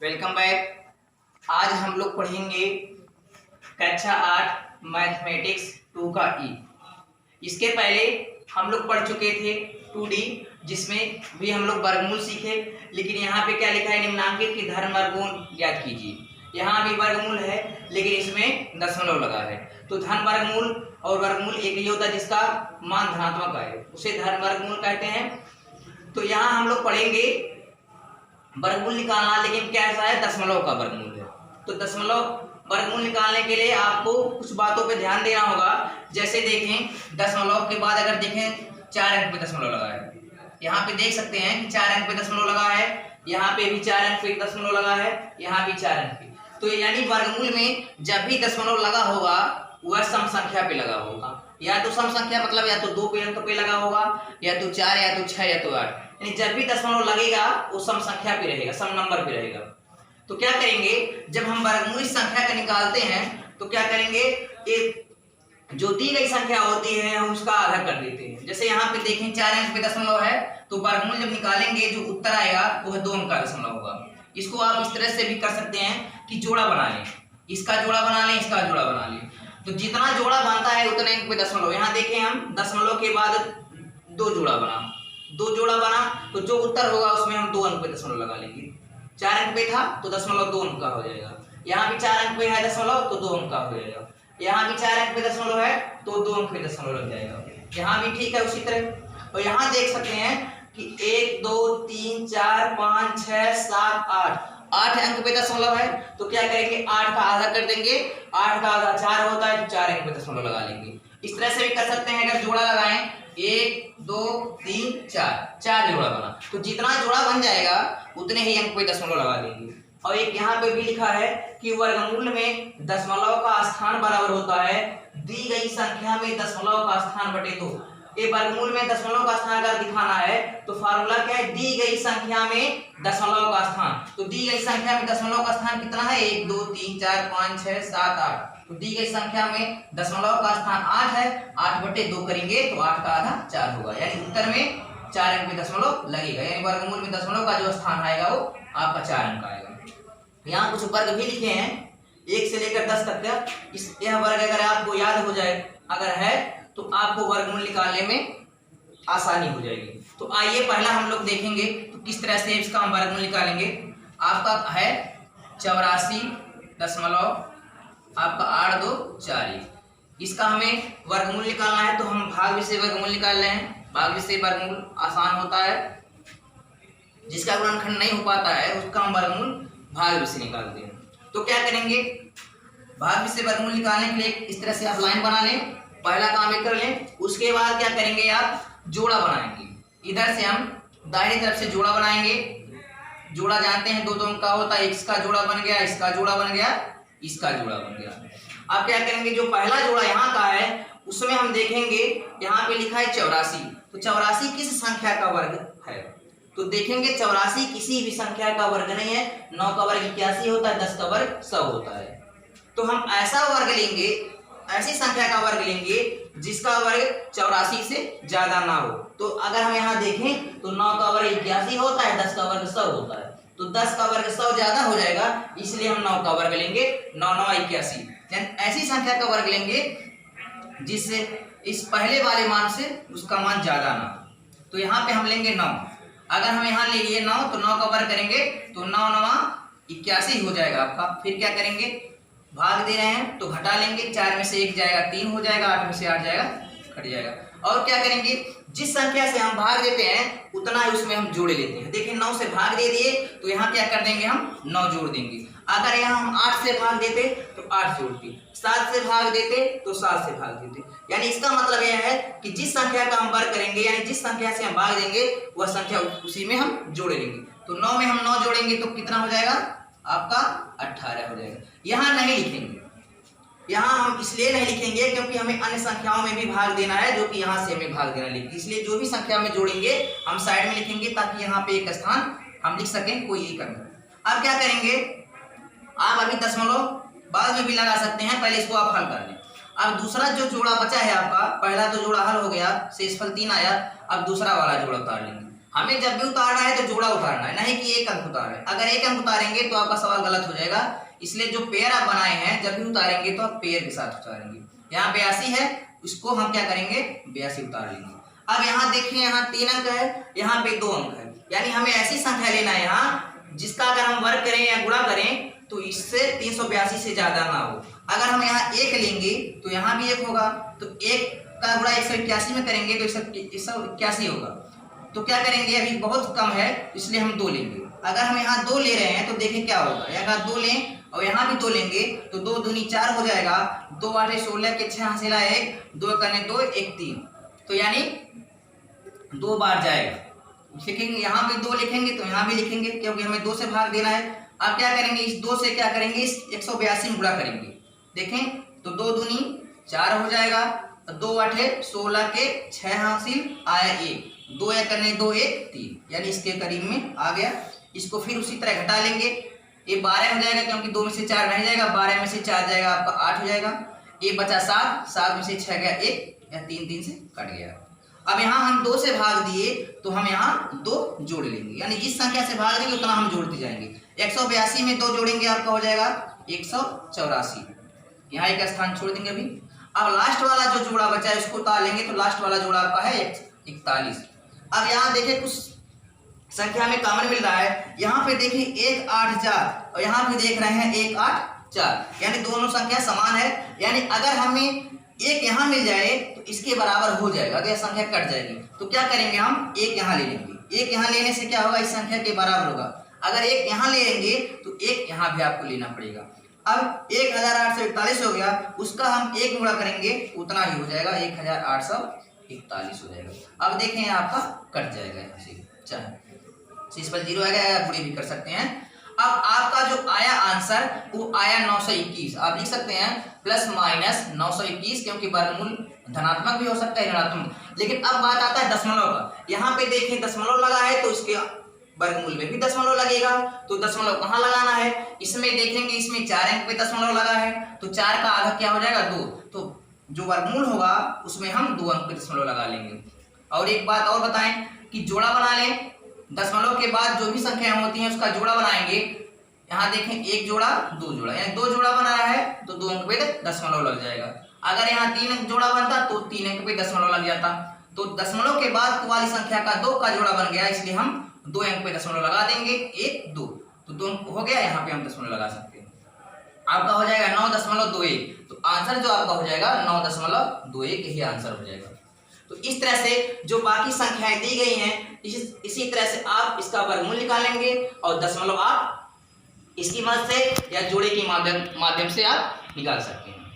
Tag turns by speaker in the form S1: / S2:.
S1: Welcome back. आज हम लोग पढ़ेंगे कक्षा 8 मैथमेटिक्स 2 का ई। इसके पहले हम लोग पढ़ चुके थे 2D, जिसमें भी हम लोग वर्गमूल सीखे। लेकिन यहाँ पे क्या लिखा है, निम्नांकित की धन वर्गमूल ज्ञात कीजिए। यहाँ भी वर्गमूल है लेकिन इसमें दशमलव लगा है। तो धन वर्गमूल और वर्गमूल एक ही होता है जिसका मान धनात्मक है, उसे धन वर्गमूल कहते हैं। तो यहाँ हम लोग पढ़ेंगे वर्गमूल निकालना, लेकिन कैसा है, दशमलव का वर्गमूल है। तो दशमलव वर्गमूल निकालने के लिए आपको कुछ बातों पे ध्यान देना होगा। जैसे देखें, दशमलव के बाद अगर देखें 4 अंक पे दशमलव लगा है, यहाँ पे देख सकते हैं कि 4 अंक पे दशमलव लगा है, यहाँ पे भी 4 अंक पे दशमलव लगा है, यहाँ भी 4 अंक पे। तो यानी वर्गमूल में जब भी दशमलव लगा होगा वह सम संख्या पे लगा होगा। या तो सम संख्या मतलब या तो 2 पे अंक पे लगा होगा, या तो 4, या तो 6, या तो 8। यानी जब भी दशमलव लगेगा वो सम संख्या पे रहेगा, सम नंबर पे रहेगा। तो क्या करेंगे, जब हम वर्गमूल संख्या का निकालते हैं तो क्या करेंगे, एक जो दी गई संख्या होती है हम उसका आधा कर देते हैं। जैसे यहाँ पे देखें 4 अंक पे दशमलव है, तो वर्गमूल जब निकालेंगे जो उत्तर आएगा वह 2 अंक का दशमलव होगा। इसको आप इस तरह से भी कर सकते हैं कि जोड़ा बना लें, इसका जोड़ा बना लें, इसका जोड़ा बना लें। तो जितना जोड़ा बनता है उतने अंक पे दशमलव। यहाँ देखें हम दशमलव के बाद 2 जोड़ा बना, तो जो उत्तर होगा उसमें हम 2 अंक पे दशमलव लगा लेंगे। 4 अंक पे था तो दशमलव 2 अंक का हो जाएगा। यहाँ भी 4 अंक पे है दशमलव तो 2 अंक का हो जाएगा। यहाँ भी 4 अंक पे दशमलव है तो 2 अंक पे दशमलव लग जाएगा। यहाँ भी ठीक है उसी तरह। और यहाँ देख सकते हैं कि 1 2 3 4 5 6 7 8 अंक पे दशमलव है। तो क्या करेंगे, 8 का आधा कर देंगे। 8 का आधा 4 होता है तो 4 अंक पे दशमलव लगा लेंगे। इस तरह से भी कर सकते हैं। अगर जोड़ा लगाएं 1 2 3 4 जोड़ा बना, तो जितना जोड़ा बन जाएगा उतने ही अंक पे दशमलव लगा देंगे। और एक यहाँ पे भी लिखा है कि वर्गमूल में दशमलव का स्थान बराबर होता है दी गई संख्या में दशमलव का स्थान बटे 2। ये वर्गमूल में दशमलव का स्थान अगर दिखाना है तो फार्मूला क्या है, दी गई संख्या में दशमलव का स्थान। तो दी गई संख्या में दशमलव का स्थान कितना है, 1 2 3 4 5 6 7 8। तो दी गई संख्या में दशमलव का स्थान 8 है। 8 बटे 2 करेंगे तो 8 का आधा 4 होगा। यानी उत्तर में 4 अंक पे दशमलव लगेगा। यानी वर्गमूल में दशमलव का जो स्थान आएगा वो आपका 4 अंक आएगा। यहाँ कुछ वर्ग भी लिखे हैं 1 से लेकर 10 तक का। यह वर्ग अगर आपको याद हो जाए, अगर है तो आपको वर्गमूल निकालने में आसानी हो जाएगी। तो आइए पहला हम लोग देखेंगे तो किस तरह से इसका हम वर्गमूल निकालेंगे। आपका है 84.8 2 4। इसका हमें वर्गमूल निकालना है तो हम भाग विषय वर्गमूल निकाल रहे हैं। भाग विषय वर्गमूल आसान होता है, जिसका गुणनखंड नहीं हो पाता है उसका हम वर्गमूल भाग विषय निकालते हैं। तो क्या करेंगे, भाग विषय वर्गमूल निकालने के लिए इस तरह से आप लाइन बना लें, पहला काम ये कर लें। उसके बाद क्या करेंगे, आप जोड़ा बनाएंगे। इधर से हम दाहिनी तरफ से जोड़ा बनाएंगे। जोड़ा जानते हैं 2 अंक का होता है। इसका जोड़ा बन गया, इसका जोड़ा बन गया, इसका जोड़ा बन गया। आप क्या करेंगे, जो पहला जोड़ा यहाँ का है उसमें हम देखेंगे यहाँ पे लिखा है 84। तो 84 किस संख्या का वर्ग है, तो देखेंगे 84 किसी भी संख्या का वर्ग नहीं है। 9 का वर्ग 81 होता है, 10 का वर्ग 100 होता है। तो हम ऐसा वर्ग लेंगे, ऐसी संख्या का वर्ग लेंगे जिसका वर्ग 84 से ज्यादा ना हो। तो अगर हम यहाँ देखें तो 9 का वर्ग 81 होता है, 10 का वर्ग 100 होता है। तो 10 का वर्ग 100 ज्यादा हो जाएगा, इसलिए हम 9 का वर्ग लेंगे। 9 9 81। ऐसी संख्या का वर्ग लेंगे जिससे इस पहले वाले मान से उसका मान ज्यादा ना हो। तो यहाँ पे हम लेंगे 9। अगर हम यहाँ ले लिए 9 तो 9 का वर्ग करेंगे तो 9 9 81 हो जाएगा आपका। फिर क्या करेंगे, भाग दे रहे हैं तो घटा लेंगे। 4 में से 1 जाएगा 3 हो जाएगा, 8 में से 8 जाएगा कट जाएगा। और क्या करेंगे, जिस संख्या से हम भाग देते हैं उतना ही उसमें हम जोड़े लेते हैं। देखिए 9 से भाग दे दिए तो यहाँ क्या कर देंगे, हम 9 जोड़ देंगे। अगर यहाँ हम 8 से भाग देते तो 8 जोड़ते, 7 से भाग देते तो 7 से भाग देते। यानी इसका मतलब यह है कि जिस संख्या का हम वर्ग करेंगे, यानी जिस संख्या से हम भाग देंगे वह संख्या उसी में हम जोड़े लेंगे। तो 9 में हम 9 जोड़ेंगे तो कितना हो जाएगा आपका 18 हो जाएगा। यहाँ नहीं लिखेंगे, यहाँ हम इसलिए नहीं लिखेंगे क्योंकि हमें अन्य संख्याओं में भी भाग देना है, जो कि यहाँ से हमें भाग देना लिखेंगे। इसलिए जो भी संख्या में जोड़ेंगे हम साइड में लिखेंगे ताकि यहाँ पे एक स्थान हम लिख सकें, कोई एक अंक। अब क्या करेंगे, आप अभी दशमलव बाद में भी लगा सकते हैं, पहले इसको आप हल कर लें। अब दूसरा जो जोड़ा बचा है आपका, पहला तो जोड़ा हल हो गया, शेषफल 3 आया। अब दूसरा वाला जोड़ा उतार लेंगे। हमें जब भी उतारना है तो जोड़ा उतारना है, नहीं कि एक अंक उतारना है। अगर एक अंक उतारेंगे तो आपका सवाल गलत हो जाएगा। इसलिए जो पेयर आप बनाए हैं जब भी उतारेंगे तो आप पेयर के साथ उतारेंगे। यहाँ 82 है, उसको हम क्या करेंगे 82 उतार लेंगे। अब यहाँ देखिए, यहाँ 3 अंक है, यहाँ पे 2 अंक है, यानी हमें ऐसी संख्या लेना है यहाँ जिसका अगर हम वर्ग करें या गुणा करें तो इससे 382 से ज्यादा ना हो। अगर हम यहाँ 1 लेंगे तो यहाँ भी 1 होगा, तो 1 का गुणा 181 में करेंगे तो 181 होगा। तो क्या करेंगे, अभी बहुत कम है इसलिए हम 2 लेंगे। अगर हम यहाँ 2 ले रहे हैं तो देखिए क्या होगा, यहाँ 2 लें और यहाँ भी 2 लेंगे तो 2 दूनी 4 हो जाएगा, 2 8 16 के 6 हासिल 1, 2 करने 2 1 3, तो यानी 2 बार जाएगा। लिखेंगे यहाँ भी 2 लिखेंगे तो यहाँ भी लिखेंगे, क्योंकि हमें 2 से भाग देना है। अब क्या करेंगे, इस 2 से क्या करेंगे, इस 182 में गुणा करेंगे। देखें तो 2 दूनी 4 हो जाएगा, 2 8 16 के 6 हासिल 1, 2 1 करने 2 1 3, यानी इसके करीब में आ गया। इसको फिर उसी तरह घटा लेंगे, ये 12 हो जाएगा, क्योंकि 2 में से 4 नहीं जाएगा, 12 में से 4 जाएगा आपका 8 हो जाएगा। ये बचा 7, 7 में से 6 गया 1, या 3 3 से कट गया। अब यहाँ हम 2 से भाग दिए तो हम यहाँ 2 जोड़ लेंगे, यानी जिस संख्या से भाग देंगे उतना हम जोड़ते जाएंगे। 182 में 2 जोड़ेंगे आपका हो जाएगा 184, यहाँ एक स्थान छोड़ देंगे अभी। अब लास्ट वाला जो जोड़ा बचा है उसको उतार लेंगे, तो लास्ट वाला जोड़ा आपका है 41। अब यहाँ देखिए कुछ संख्या में कॉमन मिल रहा है, यहाँ पे देखिए 1 8 4 और यहाँ पे देख रहे हैं 1 8 4, यानी दोनों संख्या समान है। यानी अगर हमें एक यहाँ मिल जाए तो इसके बराबर हो जाएगा, अगर संख्या कट जाएगी तो क्या करेंगे, हम एक यहाँ ले लेंगे। एक यहाँ लेने से क्या होगा, इस संख्या के बराबर होगा। अगर एक यहाँ ले लेंगे तो एक यहाँ भी आपको लेना पड़ेगा। अब 1841 हो गया, उसका हम 1 गुणा करेंगे उतना ही हो जाएगा, 1841 हो जाएगा। अब देखें आपका कट जाएगा यहाँ से, चाहे इस पर 0 आएगा या गुणे भी कर सकते हैं। अब आपका जो आया आंसर वो आया 921, आप लिख सकते हैं प्लस माइनस 921, क्योंकि वर्गमूल धनात्मक भी हो सकता है ऋणात्मक। लेकिन अब बात आता है दशमलव का। यहाँ पे देखें दशमलव लगा है तो इसके वर्गमूल में भी दशमलव लगेगा, तो दशमलव कहाँ लगाना है, इसमें देखेंगे इसमें 4 अंक पे दशमलव लगा है, तो 4 का आधा क्या हो जाएगा 2, तो जो वर्गमूल होगा उसमें हम 2 अंक पे दशमलव लगा लेंगे। और एक बात और बताएं कि जोड़ा बना लें, दशमलव के बाद जो भी संख्या होती हैं उसका जोड़ा बनाएंगे। यहाँ देखें 1 जोड़ा 2 जोड़ा, यानी 2 जोड़ा बना रहा है तो 2 अंक पे दशमलव लग जाएगा। अगर यहाँ 3 अंक जोड़ा बनता तो 3 अंक पे दशमलव लग जाता। तो दशमलव के बाद वाली संख्या का 2 का जोड़ा बन गया, इसलिए हम 2 अंक पे दशमलव लगा देंगे, 1 2, तो 2 अंक हो गया, यहाँ पे हम दशमलव लगा सकते हैं। आपका हो जाएगा 9.21, तो आंसर जो आपका हो जाएगा 9.21, यही आंसर हो जाएगा। तो इस तरह से जो बाकी संख्याएं दी गई हैं इसी तरह से आप इसका वर्गमूल निकालेंगे और दशमलव आप इसकी मदद से या जोड़े के माध्यम से आप निकाल सकते हैं।